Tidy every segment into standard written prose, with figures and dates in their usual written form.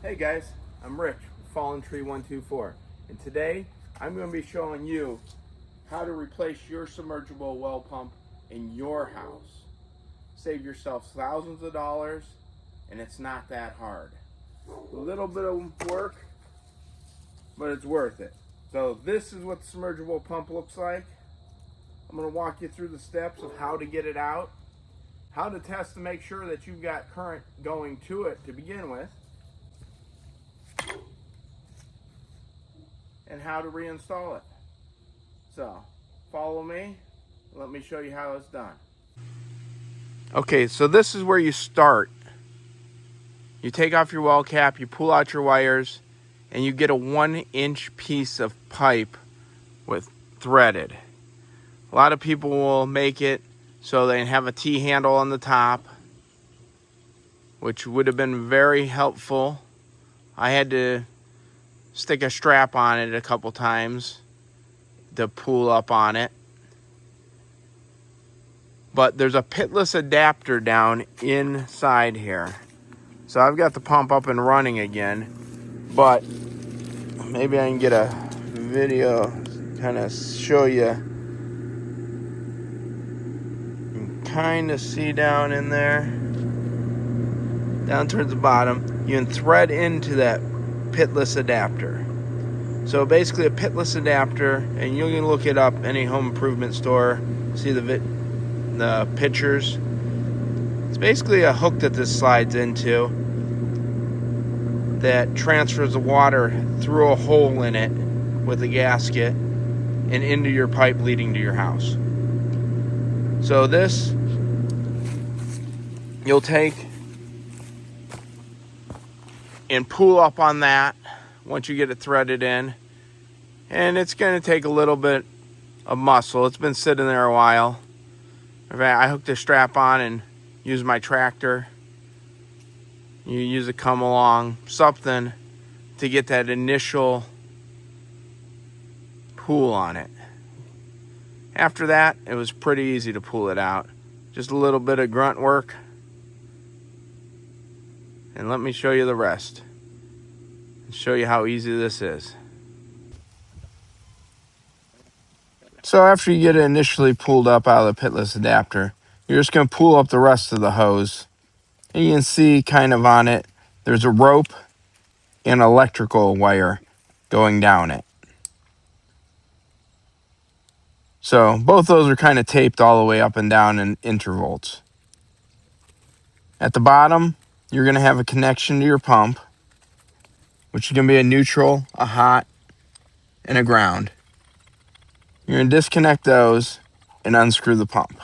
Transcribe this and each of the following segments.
Hey guys, I'm Rich, Fallen Tree 124, and today I'm going to be showing you how to replace your submersible well pump in your house. Save yourself thousands of dollars, and it's not that hard. A little bit of work, but it's worth it. So this is what the submersible pump looks like. I'm going to walk you through the steps of how to get it out, how to test to make sure that you've got current going to it to begin with, and how to reinstall it. So follow me, let me show you how it's done. Okay, so this is where you start. You take off your well cap, you pull out your wires, and you get a 1-inch piece of pipe with threaded. A lot of people will make it so they have a T-handle on the top, which would have been very helpful. I had to stick a strap on it a couple times to pull up on it. But there's a pitless adapter down inside here. So I've got the pump up and running again, but maybe I can get a video kind of show you. You can kind of see down in there, down towards the bottom. You can thread into that pitless adapter. So basically a pitless adapter, and you can look it up any home improvement store, see the pictures. It's basically a hook that this slides into that transfers the water through a hole in it with a gasket and into your pipe leading to your house. So this, you'll take and pull up on that once you get it threaded in. And it's going to take a little bit of muscle. It's been sitting there a while. In fact, I hooked a strap on and used my tractor. You use a come along, something to get that initial pull on it. After that, it was pretty easy to pull it out. Just a little bit of grunt work. And let me show you the rest. And show you how easy this is. So after you get it initially pulled up out of the pitless adapter, you're just going to pull up the rest of the hose. And you can see kind of on it, there's a rope and electrical wire going down it. So both those are kind of taped all the way up and down in intervals. At the bottom, you're going to have a connection to your pump, which is going to be a neutral, a hot, and a ground. You're going to disconnect those and unscrew the pump.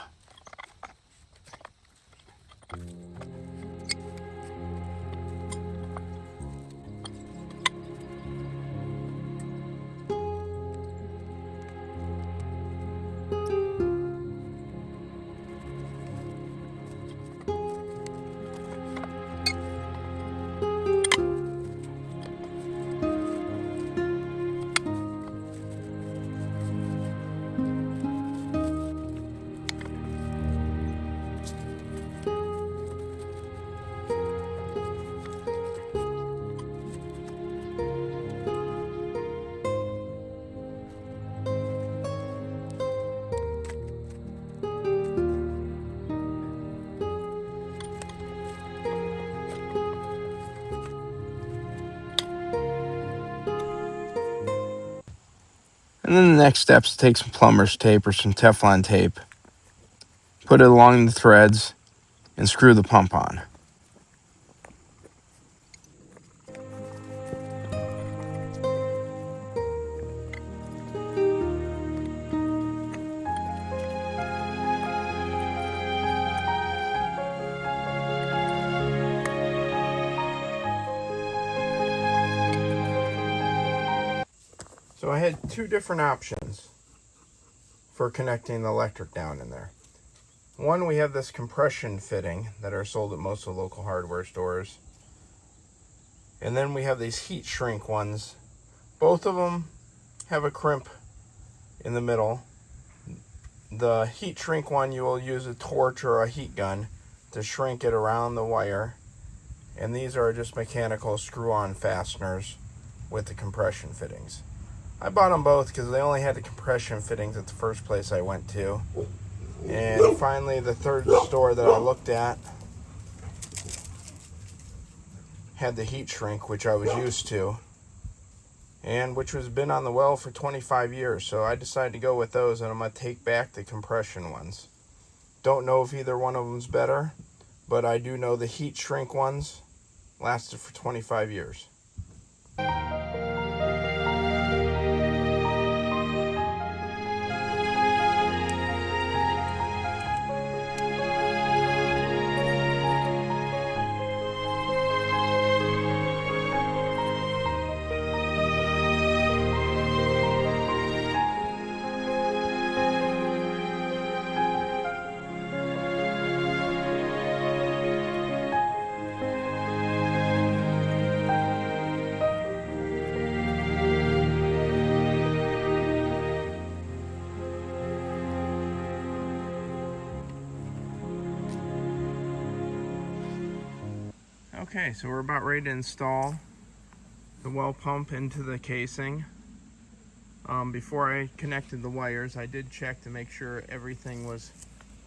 And then the next step is to take some plumber's tape or some Teflon tape, put it along the threads, and screw the pump on. So I had two different options for connecting the electric down in there. One, we have this compression fitting that are sold at most of the local hardware stores. And then we have these heat shrink ones. Both of them have a crimp in the middle. The heat shrink one, you will use a torch or a heat gun to shrink it around the wire. And these are just mechanical screw-on fasteners with the compression fittings. I bought them both because they only had the compression fittings at the first place I went to. And finally, the third store that I looked at had the heat shrink, which I was used to, and which has been on the well for 25 years. So I decided to go with those, and I'm going to take back the compression ones. Don't know if either one of them's better, but I do know the heat shrink ones lasted for 25 years. Okay, so we're about ready to install the well pump into the casing. Before I connected the wires, I did check to make sure everything was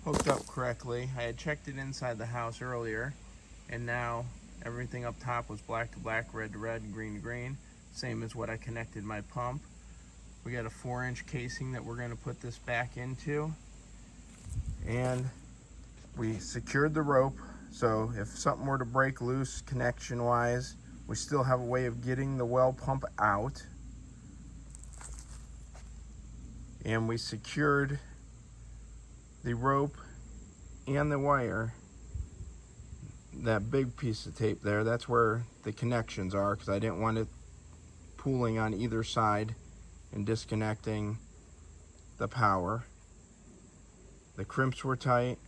hooked up correctly. I had checked it inside the house earlier, and now everything up top was black to black, red to red, and green to green, same as what I connected my pump. We got a 4-inch casing that we're going to put this back into, and we secured the rope, so if something were to break loose connection wise, we still have a way of getting the well pump out. And we secured the rope and the wire, that big piece of tape there, that's where the connections are, because I didn't want it pooling on either side and disconnecting the power. The crimps were tight.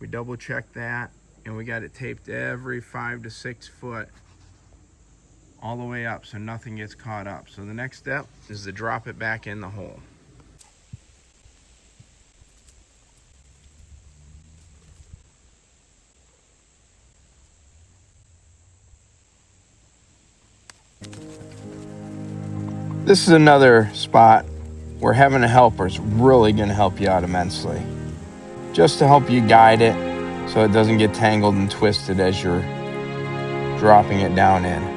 We double checked that, and we got it taped every 5 to 6 foot all the way up so nothing gets caught up. So the next step is to drop it back in the hole. This is another spot where having a helper is really going to help you out immensely. Just to help you guide it so it doesn't get tangled and twisted as you're dropping it down in.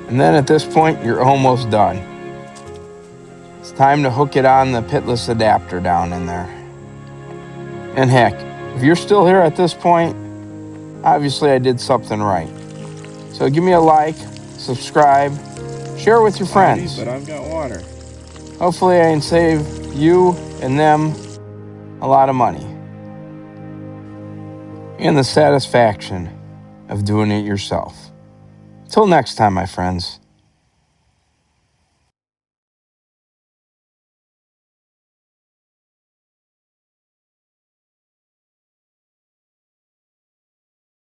And then at this point, you're almost done. It's time to hook it on the pitless adapter down in there. And heck, if you're still here at this point, obviously I did something right. So give me a like, subscribe, share it with your friends. But I've got water. Hopefully I can save you and them a lot of money. And the satisfaction of doing it yourself. Till next time, my friends.